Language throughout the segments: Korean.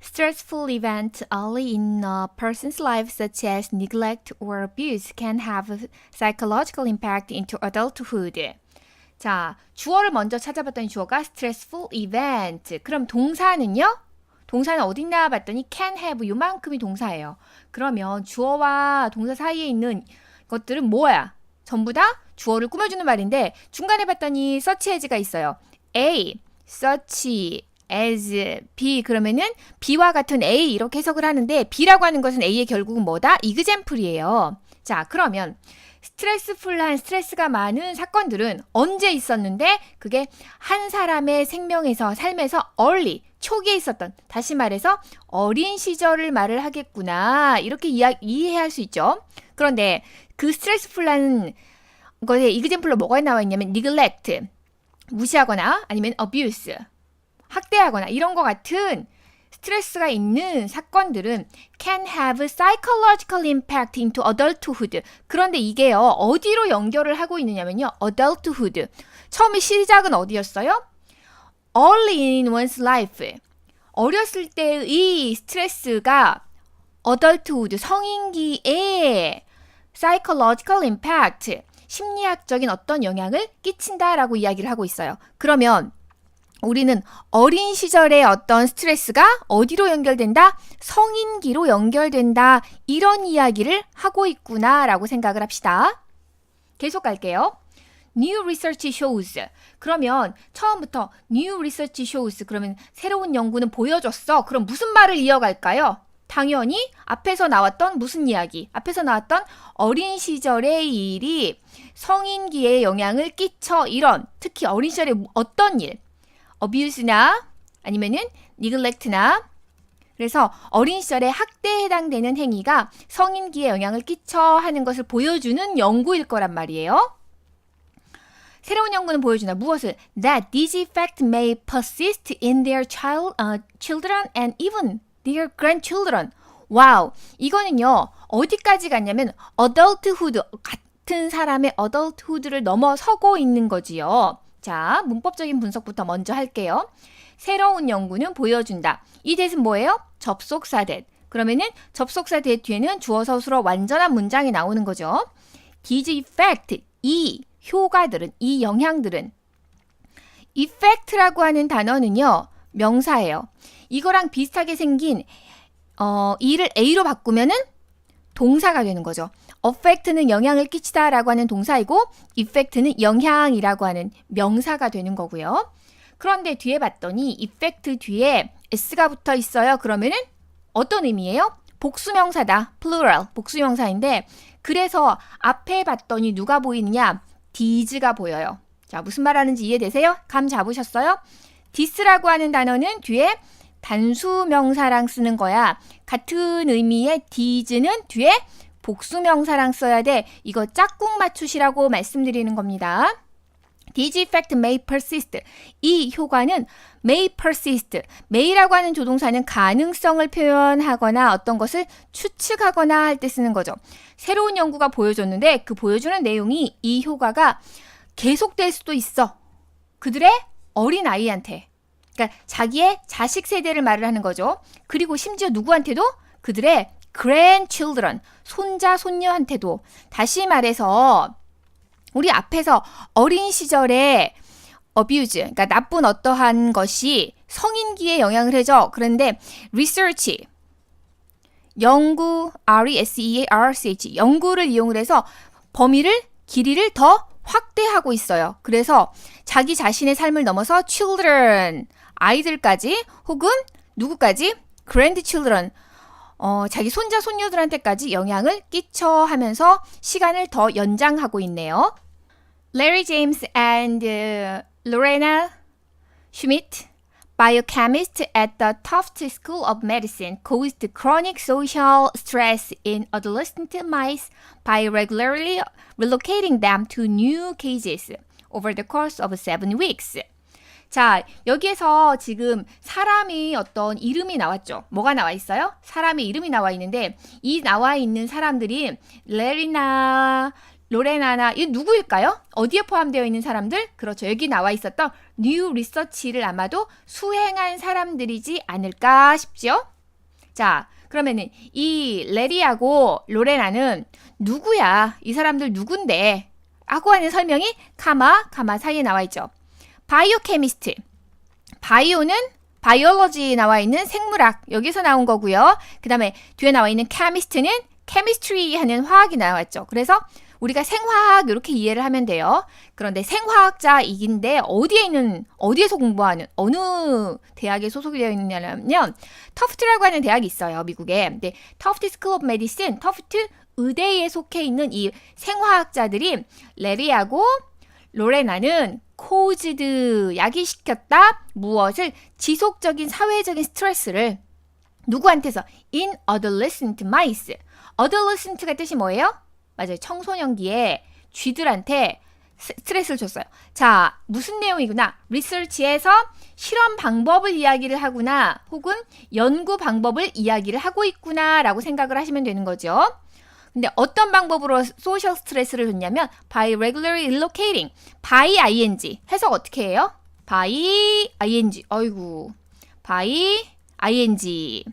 Stressful event early in a person's life, such as neglect or abuse, can have a psychological impact into adulthood. 자, 주어를 먼저 찾아봤더니 주어가 stressful event. 그럼 동사는요? 동사는 어딨나 봤더니 can have 요만큼이 동사예요. 그러면 주어와 동사 사이에 있는 것들은 뭐야? 전부 다 주어를 꾸며주는 말인데 중간에 봤더니 such as가 있어요. A, such as, B 그러면은 B와 같은 A 이렇게 해석을 하는데 B라고 하는 것은 A의 결국은 뭐다? example이에요. 자, 그러면 스트레스풀한 스트레스가 많은 사건들은 언제 있었는데 그게 한 사람의 생명에서 삶에서 early 초기에 있었던 다시 말해서 어린 시절을 말을 하겠구나 이렇게 이해할 수 있죠. 그런데 그 스트레스풀한 것에 example로 뭐가 나와 있냐면 neglect 무시하거나 아니면 abuse 학대하거나 이런 것 같은 스트레스가 있는 사건들은 can have psychological impact into adulthood. 그런데 이게요, 어디로 연결을 하고 있느냐면요, adulthood. 처음에 시작은 어디였어요? Early in one's life. 어렸을 때의 스트레스가 adulthood, 성인기에 psychological impact, 심리학적인 어떤 영향을 끼친다라고 이야기를 하고 있어요. 그러면 우리는 어린 시절의 어떤 스트레스가 어디로 연결된다? 성인기로 연결된다. 이런 이야기를 하고 있구나라고 생각을 합시다. 계속 갈게요. New research shows. 그러면 처음부터 new research shows. 그러면 새로운 연구는 보여줬어. 그럼 무슨 말을 이어갈까요? 당연히 앞에서 나왔던 무슨 이야기? 앞에서 나왔던 어린 시절의 일이 성인기에 영향을 끼쳐 이런 특히 어린 시절에 어떤 일? abuse나 아니면은 neglect나 그래서 어린 시절에 학대에 해당되는 행위가 성인기에 영향을 끼쳐 하는 것을 보여주는 연구일 거란 말이에요. 새로운 연구는 보여주나 무엇을? That these effects may persist in their children and even their grandchildren. 와우, 이거는요 어디까지 갔냐면 adulthood 같은 사람의 adulthood를 넘어서고 있는 거지요. 자, 문법적인 분석부터 먼저 할게요. 새로운 연구는 보여준다. 이 that은 뭐예요? 접속사 that. 그러면은 접속사 that 뒤에는 주어 서술어 완전한 문장이 나오는 거죠. These effect, 이 효과들은, 이 영향들은 effect라고 하는 단어는요. 명사예요. 이거랑 비슷하게 생긴 이를 A로 바꾸면은 동사가 되는 거죠. affect는 영향을 끼치다라고 하는 동사이고 effect는 영향이라고 하는 명사가 되는 거고요. 그런데 뒤에 봤더니 effect 뒤에 s가 붙어 있어요. 그러면은 어떤 의미예요? 복수명사다. plural, 복수명사인데 그래서 앞에 봤더니 누가 보이느냐? these가 보여요. 자, 무슨 말 하는지 이해되세요? 감 잡으셨어요? this라고 하는 단어는 뒤에 단수명사랑 쓰는 거야. 같은 의미의 these는 뒤에 복수명사랑 써야 돼. 이거 짝꿍 맞추시라고 말씀드리는 겁니다. These effects may persist. 이 효과는 may persist. may라고 하는 조동사는 가능성을 표현하거나 어떤 것을 추측하거나 할 때 쓰는 거죠. 새로운 연구가 보여줬는데 그 보여주는 내용이 이 효과가 계속될 수도 있어. 그들의 어린 아이한테. 그러니까 자기의 자식 세대를 말을 하는 거죠. 그리고 심지어 누구한테도 그들의 grandchildren, 손자, 손녀한테도 다시 말해서 우리 앞에서 어린 시절에 abuse, 그러니까 나쁜 어떠한 것이 성인기에 영향을 해줘. 그런데 research, 연구, research, 연구를 이용을 해서 범위를, 길이를 더 확대하고 있어요. 그래서 자기 자신의 삶을 넘어서 children, 아이들까지 혹은 누구까지? grandchildren, 자기 손자, 손녀들한테까지 영향을 끼쳐 하면서 시간을 더 연장하고 있네요. Larry James and Lorena Schmidt, biochemists at the Tufts School of Medicine, caused chronic social stress in adolescent mice by regularly relocating them to new cages over the course of 7 weeks. 자, 여기에서 지금 사람이 어떤 이름이 나왔죠. 뭐가 나와 있어요? 사람의 이름이 나와 있는데 이 나와 있는 사람들이 레리나, 로레나나 이 누구일까요? 어디에 포함되어 있는 사람들? 그렇죠. 여기 나와 있었던 뉴 리서치를 아마도 수행한 사람들이지 않을까 싶죠? 자, 그러면은 이 레리하고 로레나는 누구야? 이 사람들 누군데? 하고 하는 설명이 카마 사이에 나와 있죠. 바이오케미스트. 바이오는 바이올로지 나와 있는 생물학. 여기서 나온 거고요. 그 다음에 뒤에 나와 있는 케미스트는 케미스트리 하는 화학이 나왔죠. 그래서 우리가 생화학 이렇게 이해를 하면 돼요. 그런데 생화학자이긴데 어디에서 공부하는, 어느 대학에 소속이 되어 있느냐면 터프트라고 하는 대학이 있어요. 미국에. 근데 터프트 스쿨 오브 메디슨, 터프트 의대에 속해 있는 이 생화학자들이 레리하고 로레나는 코우즈드 야기시켰다. 무엇을? 지속적인 사회적인 스트레스를 누구한테서? In adolescent mice. adolescent가 뜻이 뭐예요? 맞아요. 청소년기에 쥐들한테 스트레스를 줬어요. 자, 무슨 내용이구나. 리서치에서 실험 방법을 이야기를 하구나. 혹은 연구 방법을 이야기를 하고 있구나 라고 생각을 하시면 되는 거죠. 근데 어떤 방법으로 소셜 스트레스를 줬냐면 by regularly relocating. by ing. 해석 어떻게 해요? by ing. 어이구. by ing.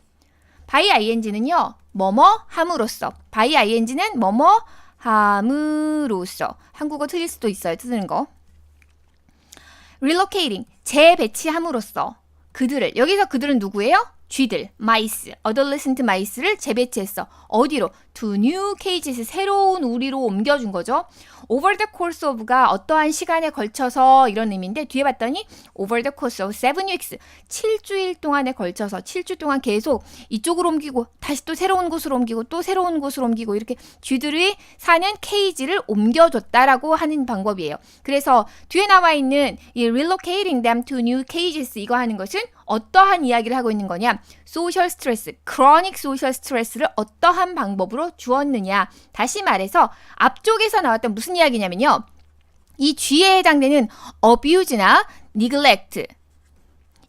by ing는요. 뭐뭐 함으로써. by ing는 뭐뭐 함으로써. 한국어 틀릴 수도 있어요. 쓰는 거. relocating. 재배치함으로써. 그들을. 여기서 그들은 누구예요? 쥐들, mice, adolescent mice를 재배치했어. 어디로? to new cages, 새로운 우리로 옮겨준 거죠. over the course of가 어떠한 시간에 걸쳐서 이런 의미인데 뒤에 봤더니 over the course of 7 weeks, 7주일 동안에 걸쳐서 7주 동안 계속 이쪽으로 옮기고 다시 또 새로운 곳으로 옮기고 또 새로운 곳으로 옮기고 이렇게 쥐들이 사는 케이지를 옮겨줬다라고 하는 방법이에요. 그래서 뒤에 나와 있는 이 relocating them to new cages 이거 하는 것은 어떠한 이야기를 하고 있는 거냐? 소셜 스트레스, 크로닉 소셜 스트레스를 어떠한 방법으로 주었느냐? 다시 말해서 앞쪽에서 나왔던 무슨 이야기냐면요. 이 쥐에 해당되는 abuse나 neglect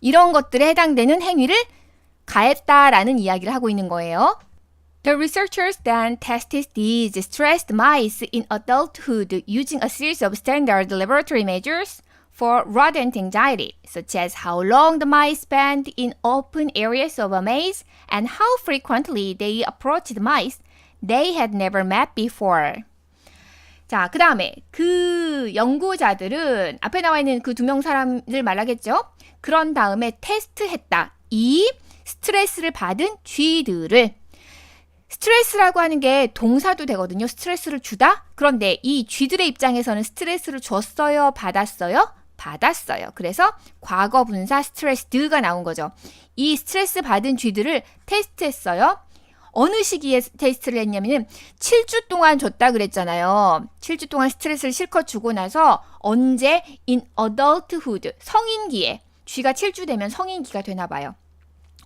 이런 것들에 해당되는 행위를 가했다라는 이야기를 하고 있는 거예요. The researchers then tested these stressed mice in adulthood using a series of standard laboratory measures for rodent anxiety, such as how long the mice spent in open areas of a maze and how frequently they approached mice they had never met before. 자, 그 다음에 그 연구자들은 앞에 나와 있는 그 두 명 사람들 말하겠죠? 그런 다음에 테스트했다. 이 스트레스를 받은 쥐들을. 스트레스라고 하는 게 동사도 되거든요. 스트레스를 주다? 그런데 이 쥐들의 입장에서는 스트레스를 줬어요? 받았어요? 받았어요. 그래서 과거 분사 스트레스드가 나온 거죠. 이 스트레스 받은 쥐들을 테스트했어요. 어느 시기에 테스트를 했냐면은 7주 동안 줬다 그랬잖아요. 7주 동안 스트레스를 실컷 주고 나서 언제? in adulthood. 성인기에. 쥐가 7주 되면 성인기가 되나 봐요.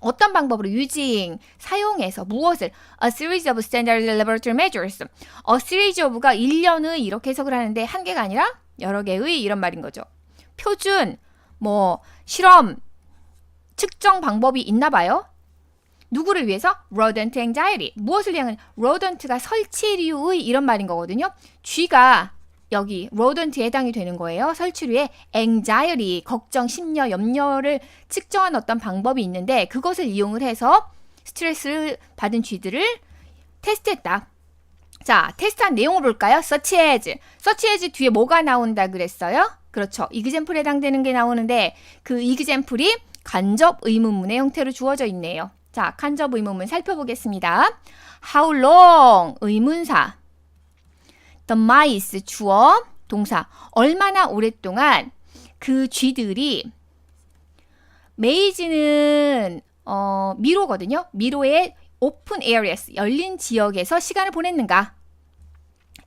어떤 방법으로 using 사용해서 무엇을? A series of standard laboratory measures. A series of가 1년의 이렇게 해석을 하는데 한 개가 아니라 여러 개의 이런 말인 거죠. 표준, 실험, 측정 방법이 있나 봐요. 누구를 위해서? rodent anxiety. 무엇을 향한? rodent가 설치류의 이런 말인 거거든요. 쥐가 여기 rodent에 해당이 되는 거예요. 설치류의 anxiety, 걱정, 심려, 염려를 측정한 어떤 방법이 있는데 그것을 이용을 해서 스트레스를 받은 쥐들을 테스트했다. 자, 테스트한 내용을 볼까요? such as 뒤에 뭐가 나온다 그랬어요? 그렇죠. example에 해당되는 게 나오는데 그 example이 간접 의문문의 형태로 주어져 있네요. 자, 간접 의문문 살펴보겠습니다. How long? 의문사. The mice 주어 동사. 얼마나 오랫동안 그 쥐들이 메이즈는 미로거든요. 미로의 open areas 열린 지역에서 시간을 보냈는가?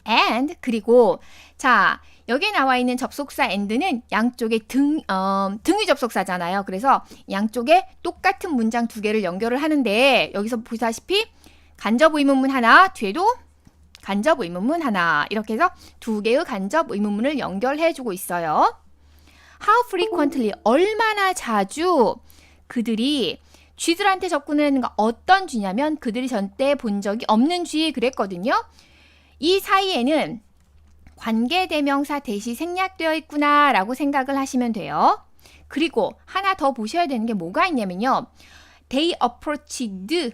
And 그리고 자 여기에 나와 있는 접속사 and는 양쪽에 등위 접속사잖아요. 그래서 양쪽에 똑같은 문장 두 개를 연결을 하는데 여기서 보시다시피 간접 의문문 하나, 뒤에도 간접 의문문 하나 이렇게 해서 두 개의 간접 의문문을 연결해주고 있어요. How frequently 얼마나 자주 그들이 쥐들한테 접근을 했는가? 어떤 쥐냐면 그들이 전때 본 적이 없는 쥐 그랬거든요. 이 사이에는 관계대명사 대시 생략되어 있구나 라고 생각을 하시면 돼요. 그리고 하나 더 보셔야 되는 게 뭐가 있냐면요. They approached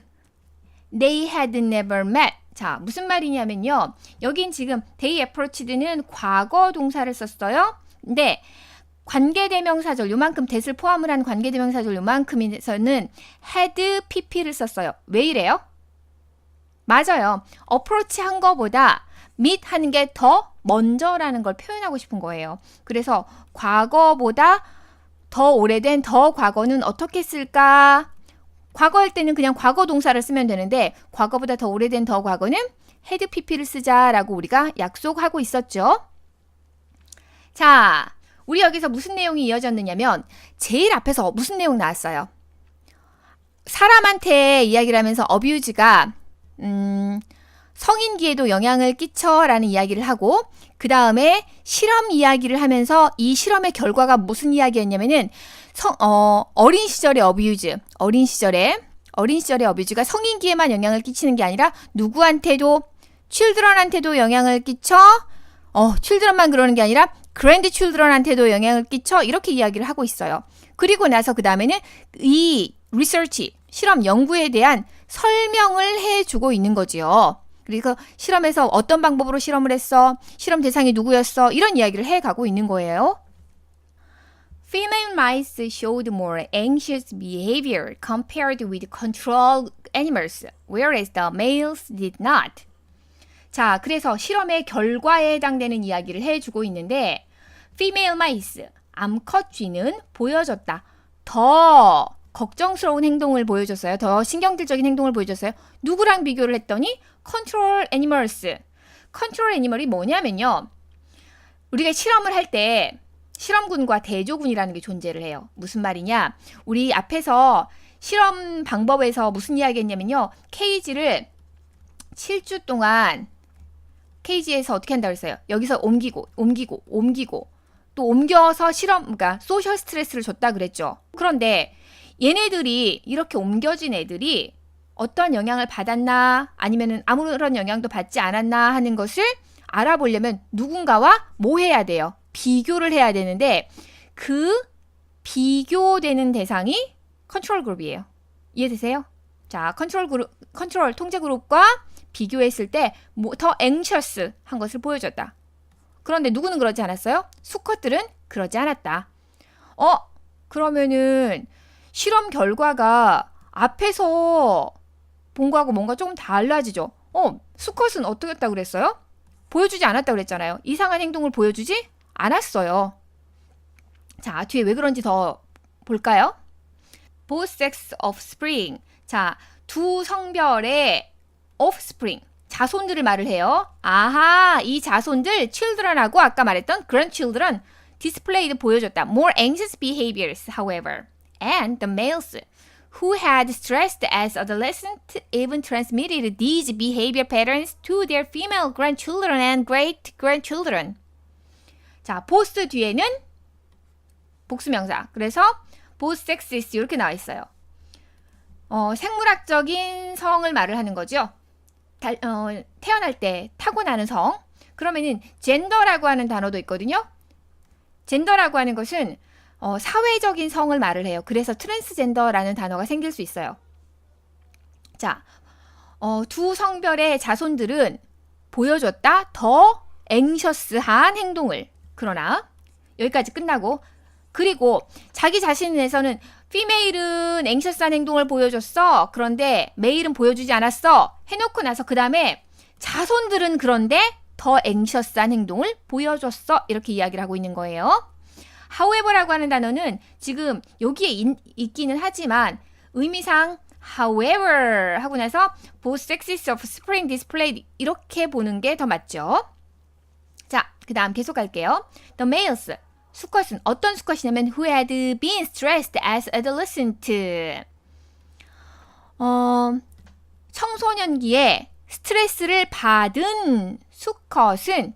they had never met. 자, 무슨 말이냐면요. 여긴 지금 they approached는 과거 동사를 썼어요. 근데 관계대명사절 요만큼 that을 포함을 한 관계대명사절 요만큼에서는 had pp를 썼어요. 왜 이래요? 맞아요. approach 한 거보다 meet 하는 게 더 먼저라는 걸 표현하고 싶은 거예요. 그래서 과거보다 더 오래된 더 과거는 어떻게 쓸까? 과거 할 때는 그냥 과거 동사를 쓰면 되는데 과거보다 더 오래된 더 과거는 had pp를 쓰자라고 우리가 약속하고 있었죠. 자, 우리 여기서 무슨 내용이 이어졌느냐면 제일 앞에서 무슨 내용 나왔어요? 사람한테 이야기를 하면서 abuse가 성인기에도 영향을 끼쳐라는 이야기를 하고 그 다음에 실험 이야기를 하면서 이 실험의 결과가 무슨 이야기였냐면은 어린 시절의 abuse, 어린 시절의 abuse가 성인기에만 영향을 끼치는 게 아니라 누구한테도 children한테도 영향을 끼쳐 children만 그러는 게 아니라 grandchildren한테도 영향을 끼쳐 이렇게 이야기를 하고 있어요. 그리고 나서 그 다음에는 이 research, 실험 연구에 대한 설명을 해주고 있는 거지요. 그래서 실험에서 어떤 방법으로 실험을 했어? 실험 대상이 누구였어? 이런 이야기를 해가고 있는 거예요. Female mice showed more anxious behavior compared with control animals, whereas the males did not. 자, 그래서 실험의 결과에 해당되는 이야기를 해주고 있는데 female mice, 암컷 쥐는 보여줬다. 더 걱정스러운 행동을 보여줬어요. 더 신경질적인 행동을 보여줬어요. 누구랑 비교를 했더니 control animals. control animal이 뭐냐면요. 우리가 실험을 할 때 실험군과 대조군이라는 게 존재를 해요. 무슨 말이냐? 우리 앞에서 실험 방법에서 무슨 이야기 했냐면요. 케이지를 7주 동안 케이지에서 어떻게 한다고 했어요? 여기서 옮기고 또 옮겨서 그러니까 소셜 스트레스를 줬다 그랬죠. 그런데 얘네들이 이렇게 옮겨진 애들이 어떤 영향을 받았나 아니면은 아무런 영향도 받지 않았나 하는 것을 알아보려면 누군가와 뭐 해야 돼요? 비교를 해야 되는데 그 비교되는 대상이 컨트롤 그룹이에요. 이해되세요? 자, 컨트롤 통제 그룹과 비교했을 때 더 anxious 한 것을 보여줬다. 그런데 누구는 그러지 않았어요? 수컷들은 그러지 않았다. 그러면은 실험 결과가 앞에서 본 거하고 뭔가 조금 달라지죠. 수컷은 어떻게 했다고 그랬어요? 보여주지 않았다고 그랬잖아요. 이상한 행동을 보여주지 않았어요. 자, 뒤에 왜 그런지 더 볼까요? Both sex offspring. 자, 두 성별의 offspring. 자손들을 말을 해요. 아하, 이 자손들 children하고 아까 말했던 grandchildren displayed 보여줬다. More anxious behaviors, however. And the males who had stressed as adolescents even transmitted these behavior patterns to their female grandchildren and great-grandchildren. 자, both 뒤에는 복수명사. 그래서 both sexes 이렇게 나와 있어요. 생물학적인 성을 말을 하는 거죠. 태어날 때 타고나는 성. 그러면은 젠더라고 하는 단어도 있거든요. 젠더라고 하는 것은 사회적인 성을 말을 해요. 그래서 트랜스젠더라는 단어가 생길 수 있어요. 자, 두 성별의 자손들은 보여줬다. 더 앵셔스한 행동을. 그러나 여기까지 끝나고 그리고 자기 자신에서는 피메일은 앵셔스한 행동을 보여줬어. 그런데 메일은 보여주지 않았어. 해놓고 나서 그 다음에 자손들은 그런데 더 앵셔스한 행동을 보여줬어. 이렇게 이야기를 하고 있는 거예요. however라고 하는 단어는 지금 여기에 있기는 하지만 의미상 however 하고 나서 both sexes of spring displayed 이렇게 보는 게 더 맞죠. 자, 그 다음 계속 갈게요. The males 수컷은 어떤 수컷이냐면 who had been stressed as adolescent. 청소년기에 스트레스를 받은 수컷은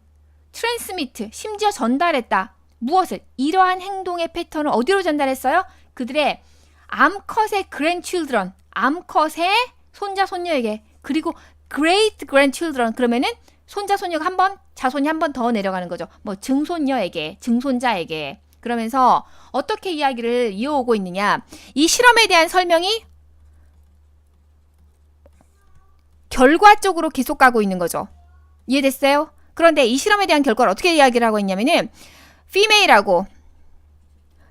transmit, 심지어 전달했다. 무엇을? 이러한 행동의 패턴을 어디로 전달했어요? 그들의 암컷의 grandchildren, 암컷의 손자, 손녀에게. 그리고 great grandchildren, 그러면은 손자, 손녀가 한 번, 자손이 한 번 더 내려가는 거죠. 뭐 증손녀에게, 증손자에게. 그러면서 어떻게 이야기를 이어오고 있느냐. 이 실험에 대한 설명이 결과적으로 계속 가고 있는 거죠. 이해됐어요? 그런데 이 실험에 대한 결과를 어떻게 이야기를 하고 있냐면은 female하고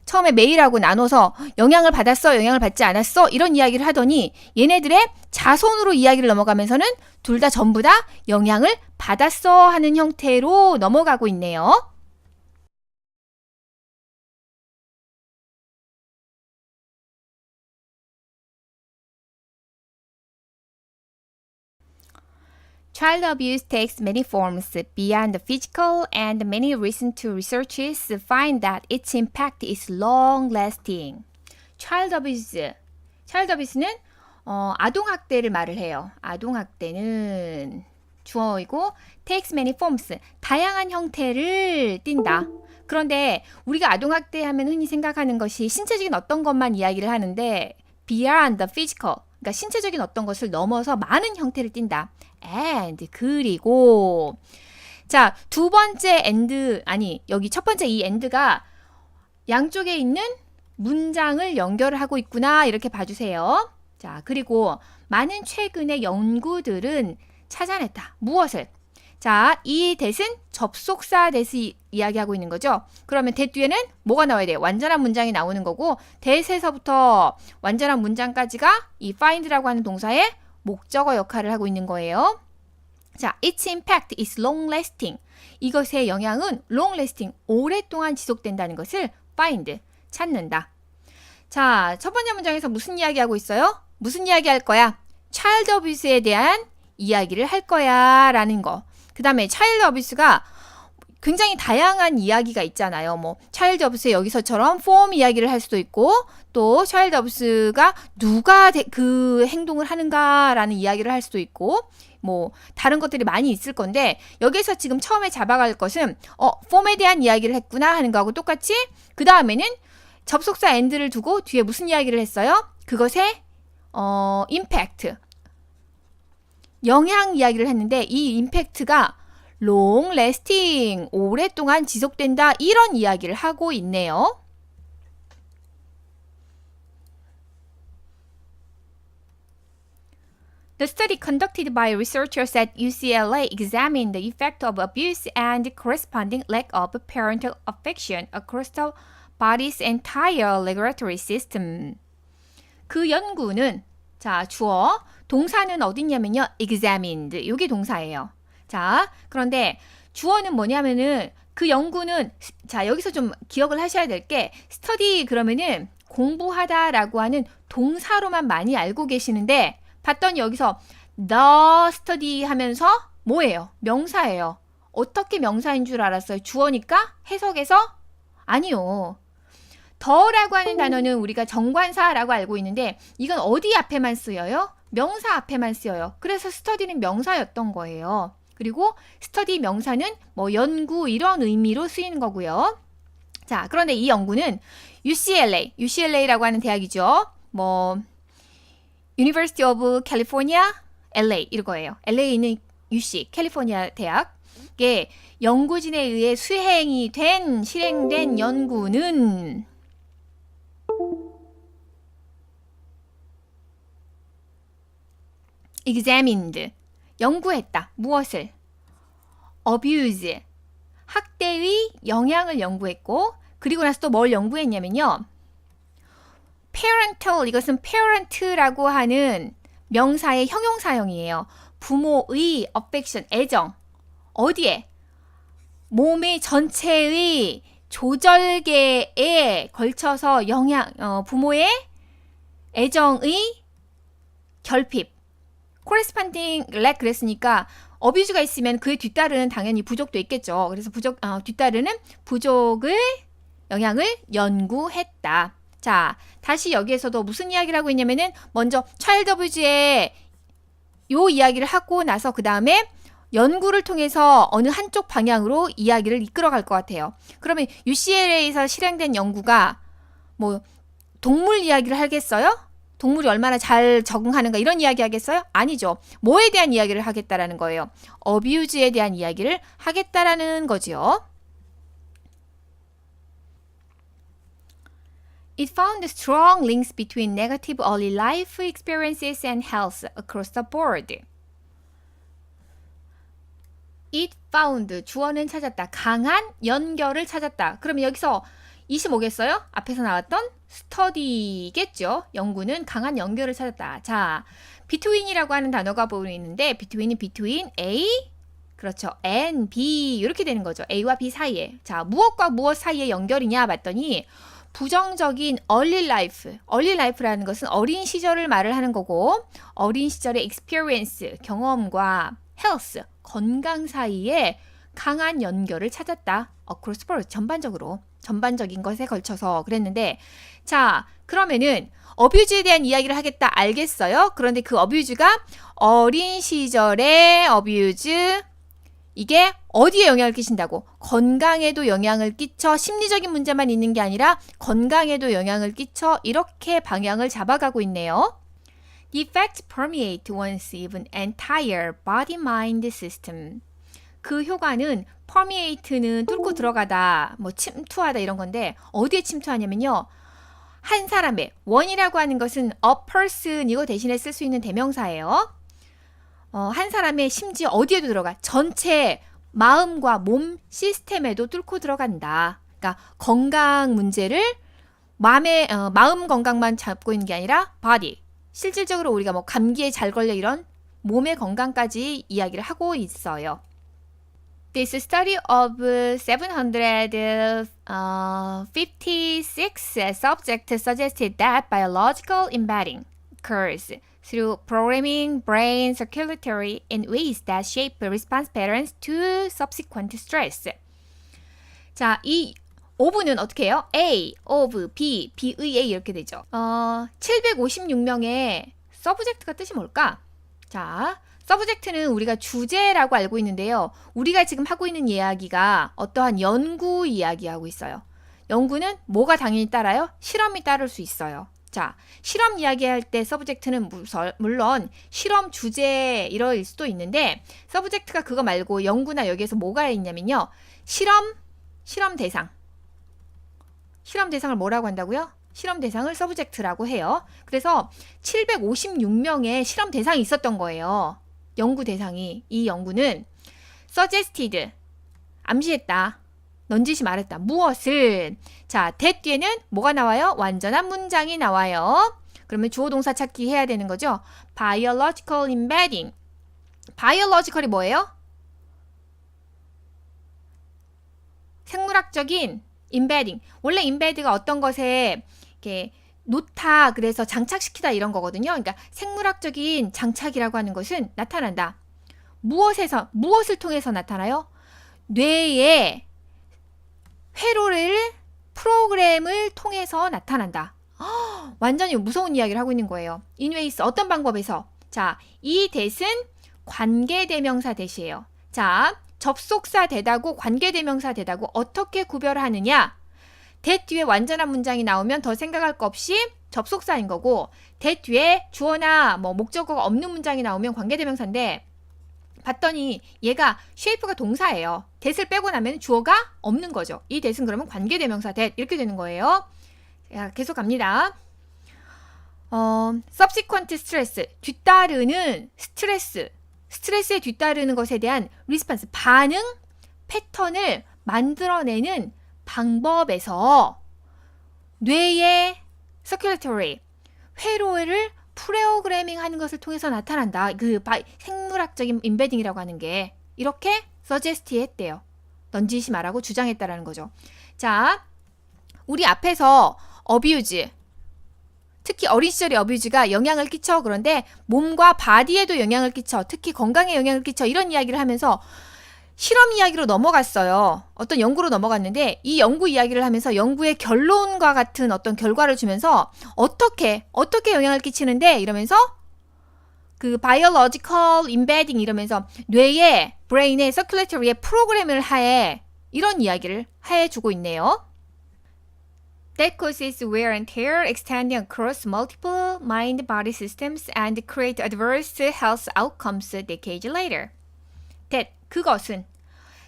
처음에 메일하고 나눠서 영향을 받았어, 영향을 받지 않았어 이런 이야기를 하더니 얘네들의 자손으로 이야기를 넘어가면서는 둘 다 전부 다 영향을 받았어 하는 형태로 넘어가고 있네요. Child abuse takes many forms beyond the physical, and many recent researches find that its impact is long-lasting. Child abuse. Child abuse는 아동학대를 말을 해요. 아동학대는 주어이고 takes many forms. 다양한 형태를 띈다. 그런데 우리가 아동학대 하면 흔히 생각하는 것이 신체적인 어떤 것만 이야기를 하는데 beyond the physical. 그러니까 신체적인 어떤 것을 넘어서 많은 형태를 띈다. and 그리고 자, 두 번째 and 아니 여기 첫 번째 이 and가 양쪽에 있는 문장을 연결을 하고 있구나 이렇게 봐주세요. 자, 그리고 많은 최근의 연구들은 찾아냈다. 무엇을? 자, 이 that은 접속사 that이 이야기하고 있는 거죠. 그러면 that 뒤에는 뭐가 나와야 돼요? 완전한 문장이 나오는 거고 that에서부터 완전한 문장까지가 이 find라고 하는 동사의 목적어 역할을 하고 있는 거예요. 자, its impact is long-lasting. 이것의 영향은 long-lasting, 오랫동안 지속된다는 것을 find, 찾는다. 자, 첫 번째 문장에서 무슨 이야기하고 있어요? 무슨 이야기 할 거야? child abuse에 대한 이야기를 할 거야 라는 거. 그 다음에 child abuse가 굉장히 다양한 이야기가 있잖아요. 뭐 child abuse 여기서처럼 form 이야기를 할 수도 있고 또 child abuse가 누가 그 행동을 하는가라는 이야기를 할 수도 있고 뭐 다른 것들이 많이 있을 건데 여기서 지금 처음에 잡아갈 것은 form에 대한 이야기를 했구나 하는 거하고 똑같이 그 다음에는 접속사 and를 두고 뒤에 무슨 이야기를 했어요? 그것의 impact 영향 이야기를 했는데 이 임팩트가 long lasting, 오랫동안 지속된다 이런 이야기를 하고 있네요. The study conducted by researchers at UCLA examined the effect of abuse and corresponding lack of parental affection across the body's entire regulatory system. 그 연구는 자, 주어 동사는 어딨냐면요. examined. 이게 동사예요. 자, 그런데 주어는 뭐냐면은 그 연구는 자, 여기서 좀 기억을 하셔야 될 게 study 그러면은 공부하다라고 하는 동사로만 많이 알고 계시는데 봤더니 여기서 the study 하면서 뭐예요? 명사예요. 어떻게 명사인 줄 알았어요? 주어니까 해석에서 아니요. 더라고 하는 단어는 우리가 정관사라고 알고 있는데 이건 어디 앞에만 쓰여요? 명사 앞에만 쓰여요. 그래서 study는 명사였던 거예요. 그리고 study 명사는 뭐 연구 이런 의미로 쓰이는 거고요. 자, 그런데 이 연구는 UCLA라고 하는 대학이죠. 뭐 University of California, LA 이거예요. LA에 있는 UC, 캘리포니아 대학의 연구진에 의해 실행된 연구는 examined, 연구했다. 무엇을? abuse, 학대의 영향을 연구했고 그리고 나서 또 뭘 연구했냐면요. parental, 이것은 parent라고 하는 명사의 형용사형이에요. 부모의 affection, 애정. 어디에? 몸의 전체의 조절계에 걸쳐서 부모의 애정의 결핍. corresponding lack 그랬으니까 어뷰즈가 있으면 그에 뒤따르는 당연히 부족도 있겠죠. 그래서 뒤따르는 부족을 영향을 연구했다. 자, 다시 여기에서도 무슨 이야기를 하고 있냐면은 먼저 child abuse의 요 이야기를 하고 나서 그 다음에 연구를 통해서 어느 한쪽 방향으로 이야기를 이끌어갈 것 같아요. 그러면 UCLA에서 실행된 연구가 뭐 동물 이야기를 하겠어요? 동물이 얼마나 잘 적응하는가 이런 이야기 하겠어요? 아니죠. 뭐에 대한 이야기를 하겠다라는 거예요. 어뷰즈에 대한 이야기를 하겠다라는 거지요. It found strong links between negative early life experiences and health across the board. It found 주어는 찾았다. 강한 연결을 찾았다. 그러면 여기서 25겠어요? 앞에서 나왔던 study겠죠. 연구는 강한 연결을 찾았다. 자, between이라고 하는 단어가 보이는데 between이 between A 그렇죠. and B 이렇게 되는 거죠. A와 B 사이에. 자, 무엇과 무엇 사이에 연결이냐 봤더니 부정적인 early life. early life라는 것은 어린 시절을 말을 하는 거고 어린 시절의 experience, 경험과 health, 건강 사이에 강한 연결을 찾았다. across board, 전반적인 것에 걸쳐서 그랬는데 자, 그러면은 어뷰즈에 대한 이야기를 하겠다. 알겠어요? 그런데 그 어뷰즈가 어린 시절의 어뷰즈 이게 어디에 영향을 끼친다고? 건강에도 영향을 끼쳐 심리적인 문제만 있는 게 아니라 건강에도 영향을 끼쳐 이렇게 방향을 잡아가고 있네요. The effect permeate one's even entire body-mind system. 그 효과는 permeate는 뚫고 들어가다, 뭐 침투하다 이런 건데 어디에 침투하냐면요. 한 사람의 one이라고 하는 것은 a person 이거 대신에 쓸 수 있는 대명사예요. 한 사람의 심지어 어디에도 들어가 전체 마음과 몸 시스템에도 뚫고 들어간다. 그러니까 건강 문제를 마음 건강만 잡고 있는 게 아니라 body 실질적으로 우리가 뭐 감기에 잘 걸려 이런 몸의 건강까지 이야기를 하고 있어요. This study of 756 subjects suggested that biological embedding occurs through programming brain circulatory in ways that shape response patterns to subsequent stress. 자, 이 of는 어떻게 해요? A, of, B, B의 A 이렇게 되죠. 756명의 서브젝트가 뜻이 뭘까? 자, 서브젝트는 우리가 주제라고 알고 있는데요. 우리가 지금 하고 있는 이야기가 어떠한 연구 이야기하고 있어요. 연구는 뭐가 당연히 따라요? 실험이 따를 수 있어요. 자, 실험 이야기할 때 서브젝트는 물론 실험 주제 이럴 수도 있는데 서브젝트가 그거 말고 연구나 여기에서 뭐가 있냐면요. 실험 대상. 실험 대상을 뭐라고 한다고요? 실험 대상을 서브젝트라고 해요. 그래서 756명의 실험 대상이 있었던 거예요. 연구 대상이. 이 연구는 suggested, 암시했다. 넌지시 말했다. 무엇을? 자, that 뒤에는 뭐가 나와요? 완전한 문장이 나와요. 그러면 주어 동사 찾기 해야 되는 거죠. biological embedding. biological이 뭐예요? 생물학적인 embedding. 원래 embedd가 어떤 것에 이렇게 놓다, 그래서 장착시키다 이런 거거든요. 그러니까 생물학적인 장착이라고 하는 것은 나타난다. 무엇을 통해서 나타나요? 뇌에 회로를 프로그램을 통해서 나타난다. 완전히 무서운 이야기를 하고 있는 거예요. in ways 어떤 방법에서? 자, 이 that은 관계대명사 that이에요. 자, 접속사 that하고 관계대명사 that하고 어떻게 구별하느냐? that 뒤에 완전한 문장이 나오면 더 생각할 거 없이 접속사인 거고 that 뒤에 주어나 뭐 목적어가 없는 문장이 나오면 관계대명사인데 봤더니 얘가 shape가 동사예요. that을 빼고 나면 주어가 없는 거죠. 이 that은 그러면 관계대명사 that 이렇게 되는 거예요. 자, 계속 갑니다. subsequent stress, 뒤따르는 스트레스에 뒤따르는 것에 대한 response, 반응 패턴을 만들어내는 방법에서 뇌의 circulatory, 회로를 프로그래밍 하는 것을 통해서 나타난다. 그 생물학적인 임베딩이라고 하는 게 이렇게 suggest 했대요. 넌지시 말하고 주장했다라는 거죠. 자, 우리 앞에서 abuse, 특히 어린 시절의 어뷰즈가 영향을 끼쳐. 그런데 몸과 바디에도 영향을 끼쳐. 특히 건강에 영향을 끼쳐. 이런 이야기를 하면서 실험 이야기로 넘어갔어요. 어떤 연구로 넘어갔는데 이 연구 이야기를 하면서 연구의 결론과 같은 어떤 결과를 주면서 어떻게 영향을 끼치는데 이러면서 그 biological embedding 이러면서 뇌의 brain의 circulatory의 프로그램을 하에 이런 이야기를 해주고 있네요. That causes wear and tear extending across multiple mind-body systems and create adverse health outcomes decades later. That, 그것은.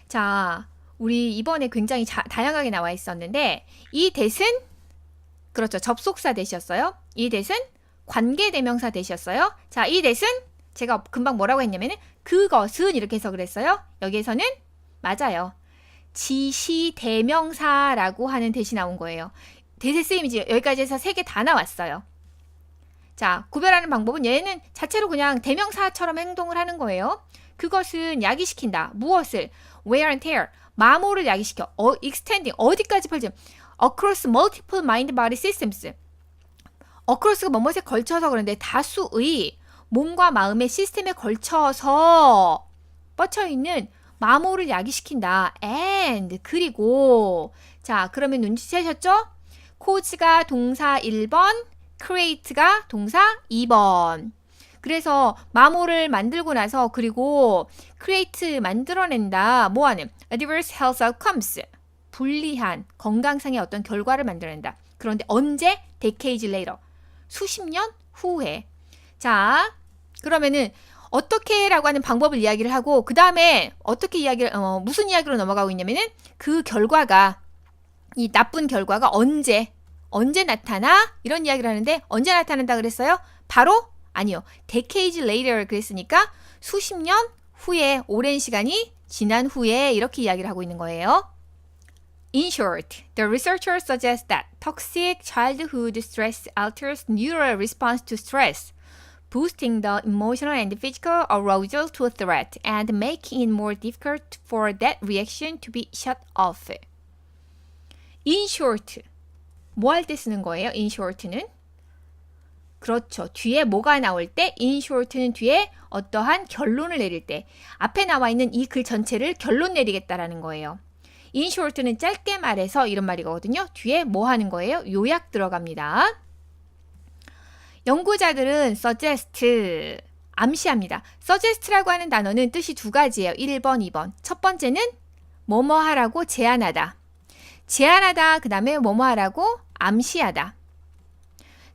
자, 우리 이번에 굉장히 다양하게 나와 있었는데 이 that은 그렇죠. 접속사 that이었어요. 이 that은 관계대명사 that이었어요. 자, 이 that은 제가 금방 뭐라고 했냐면은 그것은 이렇게 해석을 했어요. 여기에서는 맞아요. 지시 대명사라고 하는 대시 나온 거예요. 대세 쓰임이지 여기까지 해서 3개 다 나왔어요. 자, 구별하는 방법은 얘는 자체로 그냥 대명사처럼 행동을 하는 거예요. 그것은 야기시킨다. 무엇을? wear and tear. 마모를 야기시켜. extending. 어디까지 펼쳐? across multiple mind body systems. across가 뭐뭐에 걸쳐서 그런데 다수의 몸과 마음의 시스템에 걸쳐서 뻗쳐있는 마모를 야기시킨다. and 그리고 자, 그러면 눈치채셨죠? cause가 동사 1번, create가 동사 2번. 그래서 마모를 만들고 나서 그리고 create 만들어낸다. 뭐하는? adverse health outcomes. 불리한 건강상의 어떤 결과를 만들어낸다. 그런데 언제? decades later. 수십 년 후에. 자, 그러면은 어떻게 라고 하는 방법을 이야기를 하고 그 다음에 어떻게 이야기를 무슨 이야기로 넘어가고 있냐면은 그 결과가 이 나쁜 결과가 언제 나타나? 이런 이야기를 하는데 언제 나타난다 그랬어요? 바로 아니요. decades later 그랬으니까 수십 년 후에 오랜 시간이 지난 후에 이렇게 이야기를 하고 있는 거예요. In short, the researchers suggest that toxic childhood stress alters neural response to stress, boosting the emotional and physical arousal to a threat and making it more difficult for that reaction to be shut off. In short, 뭐 할 때 쓰는 거예요? In short는? 그렇죠. 뒤에 뭐가 나올 때 in short는 뒤에 어떠한 결론을 내릴 때 앞에 나와 있는 이 글 전체를 결론 내리겠다라는 거예요. in short는 짧게 말해서 이런 말이거든요. 뒤에 뭐 하는 거예요? 요약 들어갑니다. 연구자들은 suggest, 암시합니다. suggest라고 하는 단어는 뜻이 두 가지예요. 1번, 2번. 첫 번째는 뭐뭐 하라고 제안하다. 제안하다, 그 다음에 뭐뭐 하라고 암시하다.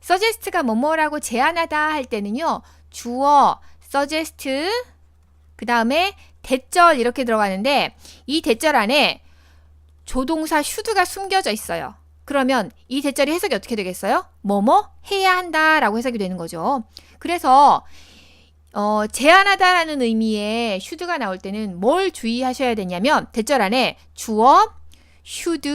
suggest가 뭐뭐라고 제안하다 할 때는요. 주어, suggest, 그 다음에 대절 이렇게 들어가는데 이 대절 안에 조동사 should가 숨겨져 있어요. 그러면 이 대절이 해석이 어떻게 되겠어요? 뭐뭐 해야 한다 라고 해석이 되는 거죠. 그래서 제안하다라는 의미의 should가 나올 때는 뭘 주의하셔야 되냐면 대절 안에 주어, should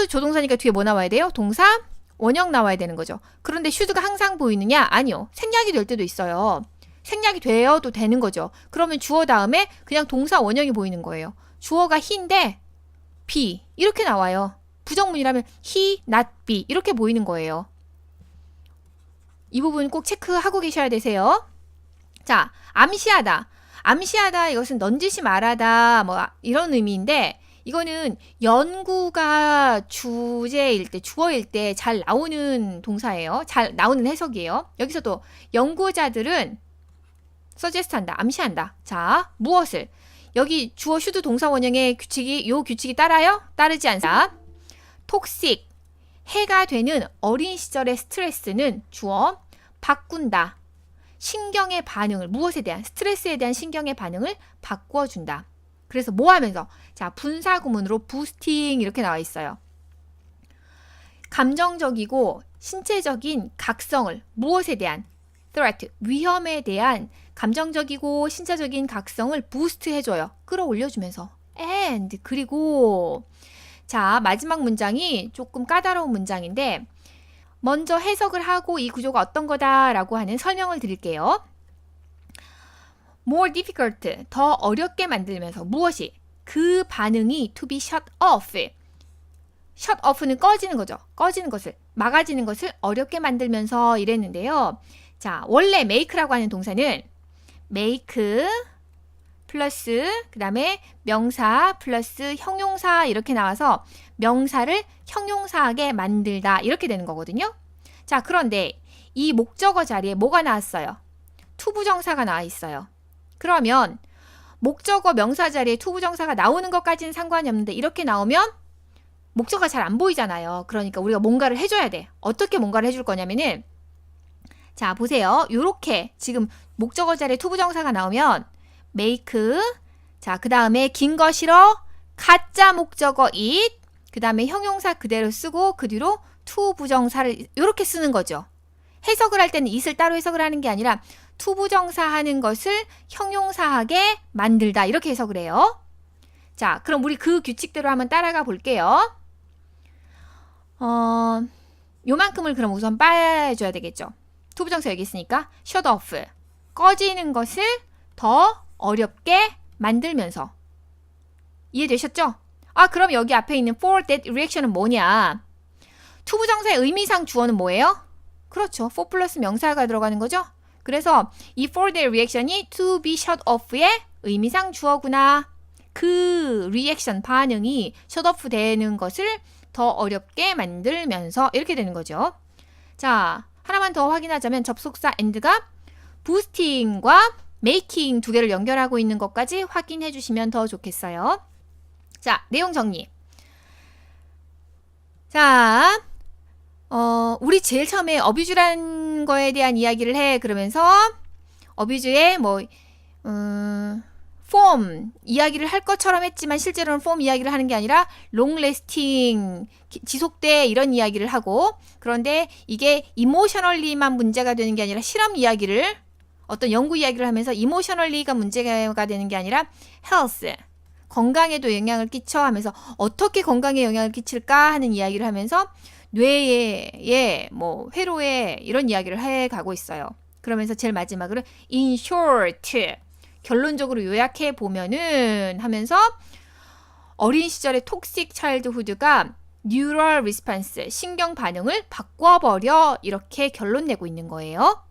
조동사니까 뒤에 뭐 나와야 돼요? 동사, 원형 나와야 되는 거죠. 그런데 should가 항상 보이느냐? 아니요. 생략이 될 때도 있어요. 생략이 되어도 되는 거죠. 그러면 주어 다음에 그냥 동사 원형이 보이는 거예요. 주어가 he인데 be 이렇게 나와요. 부정문이라면 he, not be 이렇게 보이는 거예요. 이 부분 꼭 체크하고 계셔야 되세요. 자, 암시하다. 암시하다 이것은 넌지시 말하다 뭐 이런 의미인데 이거는 연구가 주제일 때, 주어일 때 잘 나오는 동사예요. 잘 나오는 해석이에요. 여기서도 연구자들은 suggest 한다, 암시한다. 자, 무엇을? 여기 주어 should 동사 원형의 규칙이, 요 규칙이 따라요? 따르지 않습니다. toxic, 해가 되는 어린 시절의 스트레스는 주어, 바꾼다. 신경의 반응을, 무엇에 대한? 스트레스에 대한 신경의 반응을 바꿔준다. 그래서 뭐 하면서? 자, 분사구문으로 boosting 이렇게 나와 있어요. 감정적이고 신체적인 각성을, 무엇에 대한? threat, 위험에 대한 감정적이고 신체적인 각성을 부스트 해줘요. 끌어올려주면서. and, 그리고 자, 마지막 문장이 조금 까다로운 문장인데 먼저 해석을 하고 이 구조가 어떤 거다라고 하는 설명을 드릴게요. more difficult, 더 어렵게 만들면서 무엇이? 그 반응이 to be shut off. shut off는 꺼지는 거죠. 꺼지는 것을, 막아지는 것을 어렵게 만들면서 이랬는데요. 자, 원래 make라고 하는 동사는 make 플러스 그 다음에 명사 플러스 형용사 이렇게 나와서 명사를 형용사하게 만들다 이렇게 되는 거거든요. 자, 그런데 이 목적어 자리에 뭐가 나왔어요? 투부정사가 나와 있어요. 그러면 목적어 명사 자리에 투부정사가 나오는 것까지는 상관이 없는데 이렇게 나오면 목적어가 잘 안 보이잖아요. 그러니까 우리가 뭔가를 해줘야 돼. 어떻게 뭔가를 해줄 거냐면은 자, 보세요. 요렇게 지금 목적어 자리에 투부정사가 나오면 make, 자, 그 다음에 긴 거 싫어, 가짜 목적어 it, 그 다음에 형용사 그대로 쓰고 그 뒤로 투부정사를 이렇게 쓰는 거죠. 해석을 할 때는 it을 따로 해석을 하는 게 아니라 투부정사 하는 것을 형용사하게 만들다 이렇게 해석을 해요. 자, 그럼 우리 그 규칙대로 한번 따라가 볼게요. 요만큼을 그럼 우선 빠줘야 되겠죠. 투부정사 여기 있으니까 shut off, 꺼지는 것을 더 어렵게 만들면서. 이해되셨죠? 아, 그럼 여기 앞에 있는 for that reaction은 뭐냐? 투부정사의 의미상 주어는 뭐예요? 그렇죠. for 플러스 명사가 들어가는 거죠? 그래서 이 for that reaction이 to be shut off의 의미상 주어구나. 그 리액션, 반응이 shut off 되는 것을 더 어렵게 만들면서 이렇게 되는 거죠. 자, 하나만 더 확인하자면 접속사 and가 boosting과 making 두 개를 연결하고 있는 것까지 확인해 주시면 더 좋겠어요. 자, 내용 정리. 자, 우리 제일 처음에 어뷰즈란 거에 대한 이야기를 해. 그러면서 어뷰즈의 폼 이야기를 할 것처럼 했지만 실제로는 폼 이야기를 하는 게 아니라 long lasting, 지속돼 이런 이야기를 하고, 그런데 이게 이모셔널리만 문제가 되는 게 아니라 실험 이야기를, 어떤 연구 이야기를 하면서 이모셔널리가 문제가 되는 게 아니라 health, 건강에도 영향을 끼쳐 하면서 어떻게 건강에 영향을 끼칠까 하는 이야기를 하면서 뇌에 회로에 이런 이야기를 해 가고 있어요. 그러면서 제일 마지막으로 in short, 결론적으로 요약해 보면은 하면서 어린 시절의 톡식 차일드후드가 뉴럴 리스판스, 신경 반응을 바꿔버려 이렇게 결론 내고 있는 거예요.